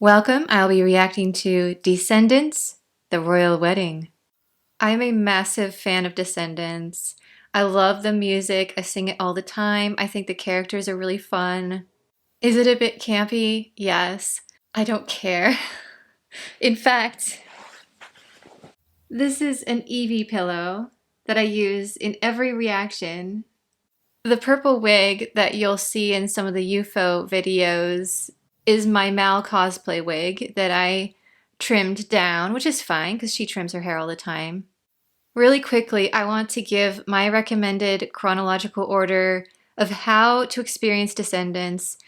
Welcome, I'll be reacting to Descendants, The Royal Wedding. I'm a massive fan of Descendants. I love the music, I sing it all the time, I think the characters are really fun. Is it a bit campy? Yes. I don't care. In fact, this is an Evie pillow that I use in every reaction. The purple wig that you'll see in some of the UFO videos is my Mal cosplay wig that I trimmed down, which is fine because she trims her hair all the time. Really quickly, I want to give my recommended chronological order of how to experience Descendants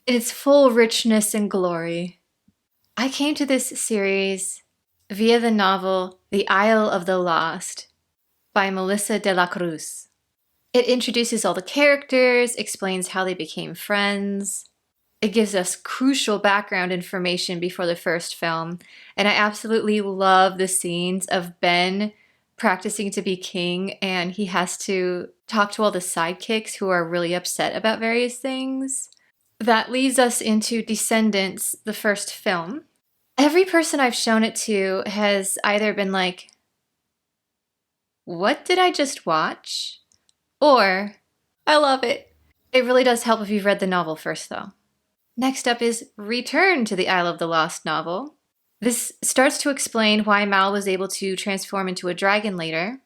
in its full richness and glory. I came to this series via the novel The Isle of the Lost by Melissa de la Cruz. It introduces all the characters, explains how they became friends. It gives us crucial background information before the first film, and I absolutely love the scenes of Ben practicing to be king, and he has to talk to all the sidekicks who are really upset about various things. That leads us into Descendants, the first film. Every person I've shown it to has either been like, "What did I just watch?" or, "I love it." It really does help if you've read the novel first, though. Next up is Return to the Isle of the Lost novel. This starts to explain why Mal was able to transform into a dragon later.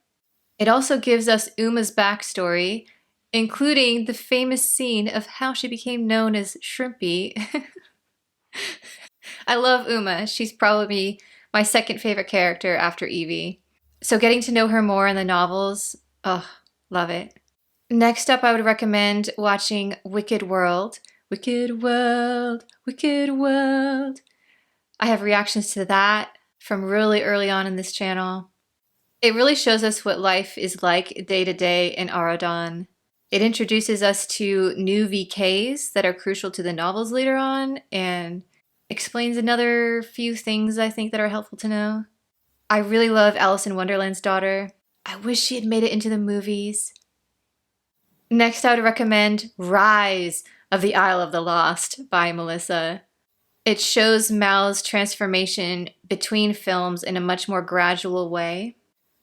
It also gives us Uma's backstory, including the famous scene of how she became known as Shrimpy. I love Uma. She's probably my second favorite character after Evie. So getting to know her more in the novels, love it. Next up, I would recommend watching Wicked World. Wicked World, Wicked World. I have reactions to that from really early on in this channel. It really shows us what life is like day to day in Auradon. It introduces us to new VKs that are crucial to the novels later on and explains another few things I think that are helpful to know. I really love Alice in Wonderland's daughter. I wish she had made it into the movies. Next, I would recommend Rise of the Isle of the Lost by Melissa. It shows Mal's transformation between films in a much more gradual way.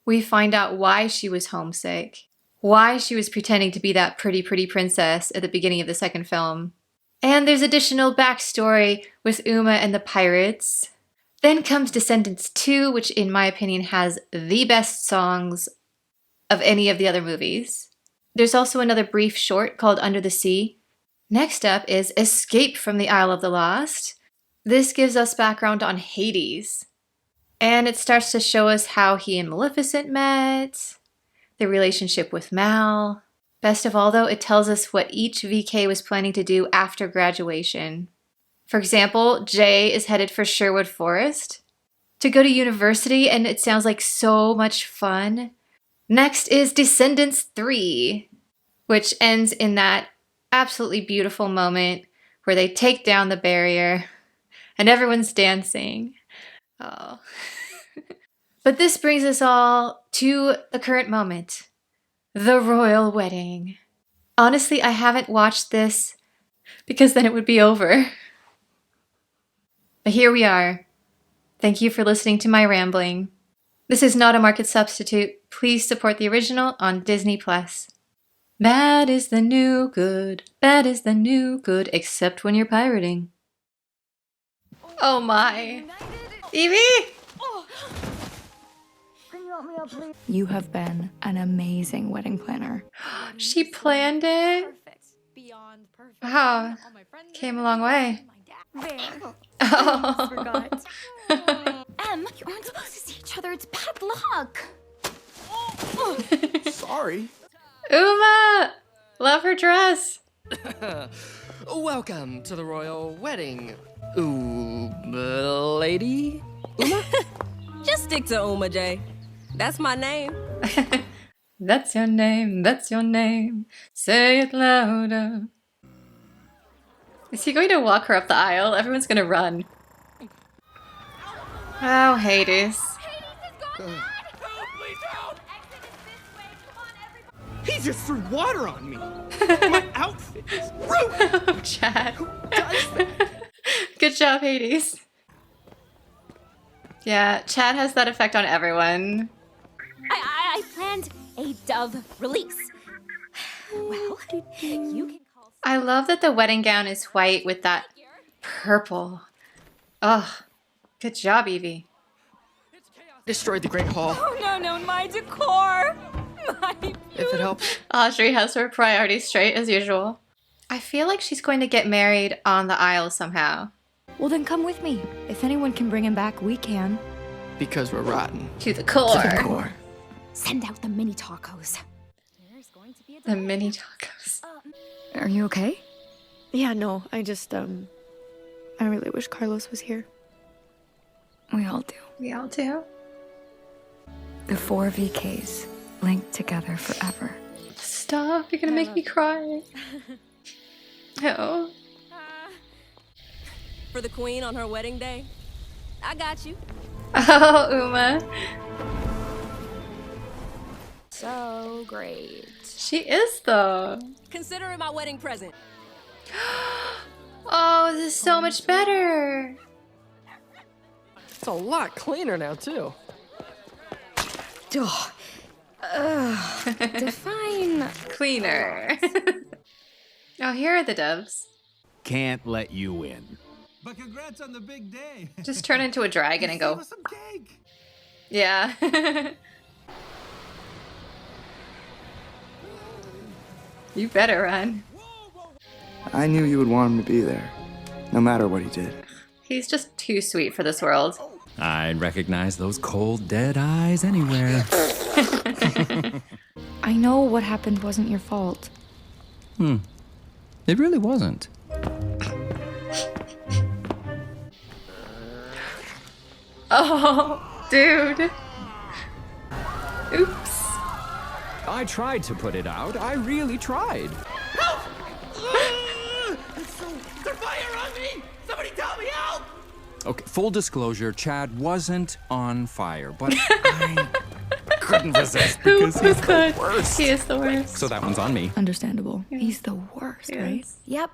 We find out why she was homesick, why she was pretending to be that pretty princess at the beginning of the second film. And there's additional backstory with Uma and the pirates. Then comes Descendants 2, which in my opinion has the best songs of any of the other movies. There's also another brief short called Under the Sea. Next up is Escape from the Isle of the Lost. This gives us background on Hades. And it starts to show us how he and Maleficent met, the relationship with Mal. Best of all though, it tells us what each VK was planning to do after graduation. For example, Jay is headed for Sherwood Forest to go to university, and it sounds like so much fun. Next is Descendants 3, which ends in that absolutely beautiful moment where they take down the barrier and everyone's dancing. Oh. But this brings us all to the current moment, the royal wedding. Honestly, I haven't watched this because then it would be over. But here we are. Thank you for listening to my rambling. This is not a market substitute. Please support the original on Disney+. Bad is the new good, bad is the new good, except when you're pirating. Oh my. Evie! You have been an amazing wedding planner. She planned it? Perfect. Beyond perfect. Wow. All my friends Came a long way. There. Oh. Forgot. Em, you aren't supposed to see each other. It's bad luck. Sorry. Uma! Love her dress. Welcome to the royal wedding, lady. Uma? Just stick to Uma, Jay. That's my name. That's your name, that's your name. Say it louder. Is he going to walk her up the aisle? Everyone's gonna run. Oh, Hades. He just threw water on me. My outfit is ruined. Oh, Chad. Who does that? Good job, Hades. Yeah, Chad has that effect on everyone. I planned a dove release. Well, you can call I love that the wedding gown is white with that purple. Oh, good job, Evie. Destroyed the Great Hall. Oh, no, my decor! My If it helps. Audrey has her priorities straight as usual. I feel like she's going to get married on the aisle somehow. Well, then come with me. If anyone can bring him back, we can. Because we're rotten. To the core. To the core. Send out the mini tacos. There's going to be a The mini tacos. Are you okay? Yeah, no, I just, I really wish Carlos was here. We all do. We all do. The 4 VKs linked together forever. Stop, you're gonna make me cry. Oh. For the queen on her wedding day, I got you. Oh, Uma. So great. She is though. Consider it my wedding present. Oh, this is so much better. It's a lot cleaner now, too. Define. Cleaner. Oh, here are the doves. Can't let you win. But congrats on the big day. Just turn into a dragon and Save go. us some cake. Yeah. You better run. I knew you would want him to be there, no matter what he did. He's just too sweet for this world. I'd recognize those cold, dead eyes anywhere. I know what happened wasn't your fault. It really wasn't. Oh, dude. Oops. I tried to put it out. I really tried. There's fire on me! Somebody tell me help! Okay, full disclosure, Chad wasn't on fire, but I couldn't resist because he's the worst. He is the worst. So that one's on me. Understandable. He's the worst, right? Yep.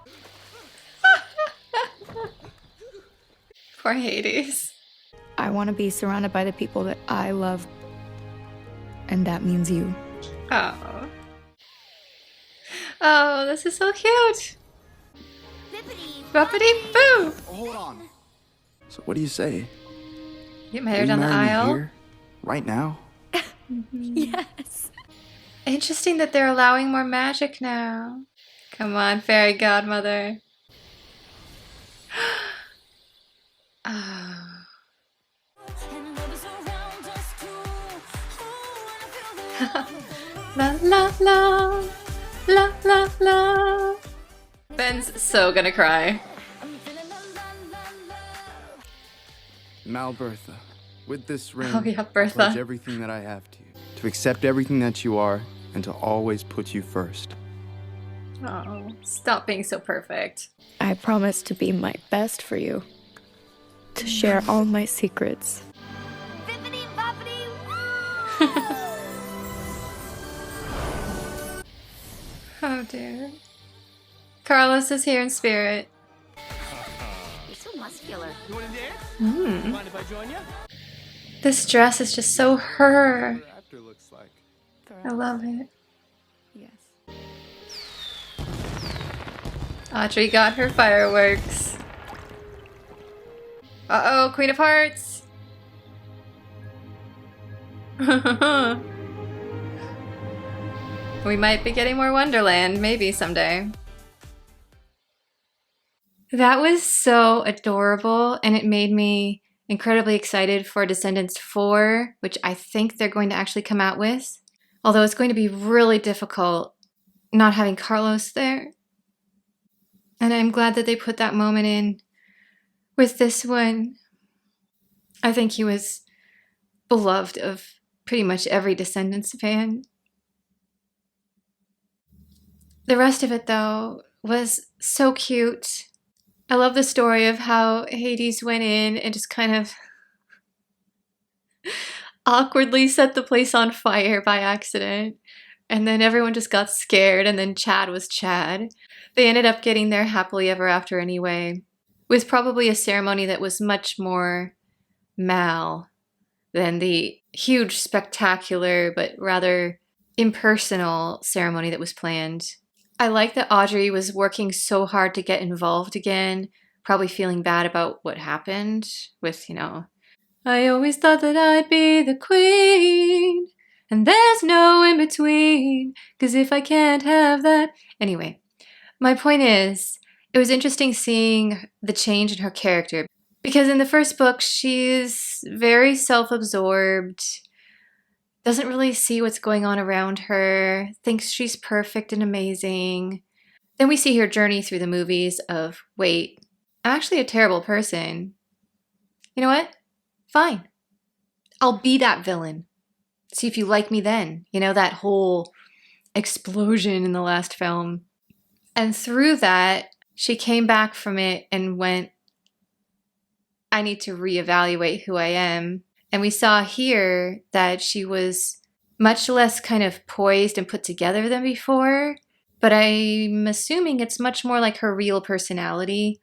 Poor Hades. I want to be surrounded by the people that I love. And that means you. Oh. Oh, this is so cute. Buppity boo. Hold on. So what do you say? Get Will married you on the marry me aisle. here? Right now? Yes. Interesting that they're allowing more magic now. Come on, fairy godmother. Oh. La la la, la la la. Ben's so gonna cry. Malbertha, with this ring, Oh, yeah, I Bertha. pledge everything that I have to you. To accept everything that you are, and to always put you first. Oh, stop being so perfect. I promise to be my best for you. To share all my secrets. Oh, dude. Carlos is here in spirit. You're so muscular. You wanna dance? Mind if I join you? This dress is just so her. After looks like. I love it. Yes. Audrey got her fireworks. Uh-oh, Queen of Hearts. We might be getting more Wonderland, maybe someday. That was so adorable, and it made me incredibly excited for Descendants 4, which I think they're going to actually come out with. Although it's going to be really difficult not having Carlos there. And I'm glad that they put that moment in with this one. I think he was beloved of pretty much every Descendants fan. The rest of it, though, was so cute. I love the story of how Hades went in and just kind of awkwardly set the place on fire by accident. And then everyone just got scared, and then Chad was Chad. They ended up getting there happily ever after anyway, with probably a ceremony that was much more Mal than the huge, spectacular, but rather impersonal ceremony that was planned. I like that Audrey was working so hard to get involved again, probably feeling bad about what happened with, I always thought that I'd be the queen, and there's no in between, 'cause if I can't have that. Anyway, my point is, it was interesting seeing the change in her character, because in the first book, she's very self-absorbed, doesn't really see what's going on around her, thinks she's perfect and amazing. Then we see her journey through the movies of, wait, I'm actually a terrible person. You know what? Fine. I'll be that villain. See if you like me then. That whole explosion in the last film. And through that, she came back from it and went, I need to reevaluate who I am. And we saw here that she was much less kind of poised and put together than before. But I'm assuming it's much more like her real personality.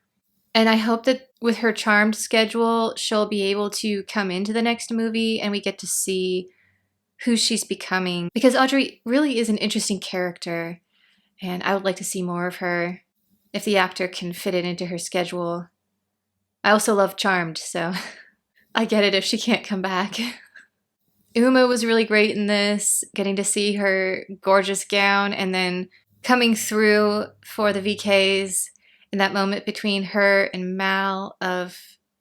And I hope that with her Charmed schedule, she'll be able to come into the next movie and we get to see who she's becoming. Because Audrey really is an interesting character, and I would like to see more of her if the actor can fit it into her schedule. I also love Charmed, so I get it if she can't come back. Uma was really great in this, getting to see her gorgeous gown and then coming through for the VKs in that moment between her and Mal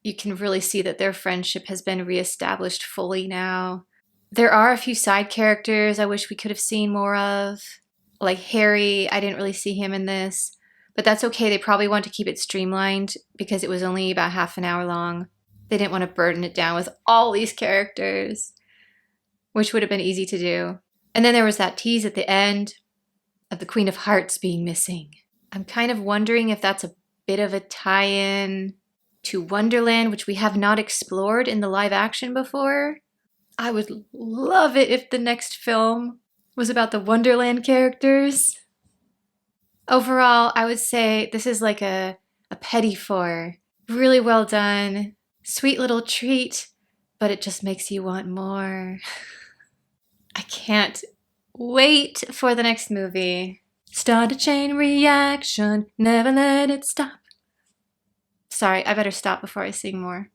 you can really see that their friendship has been reestablished fully now. There are a few side characters I wish we could have seen more of. Like Harry, I didn't really see him in this, but that's okay. They probably want to keep it streamlined because it was only about half an hour long. They didn't want to burden it down with all these characters, which would have been easy to do. And then there was that tease at the end of the Queen of Hearts being missing. I'm kind of wondering if that's a bit of a tie-in to Wonderland, which we have not explored in the live action before. I would love it if the next film was about the Wonderland characters. Overall, I would say this is like a petty 4. Really well done. Sweet little treat, but it just makes you want more. I can't wait for the next movie. Start a chain reaction, never let it stop. Sorry, I better stop before I sing more.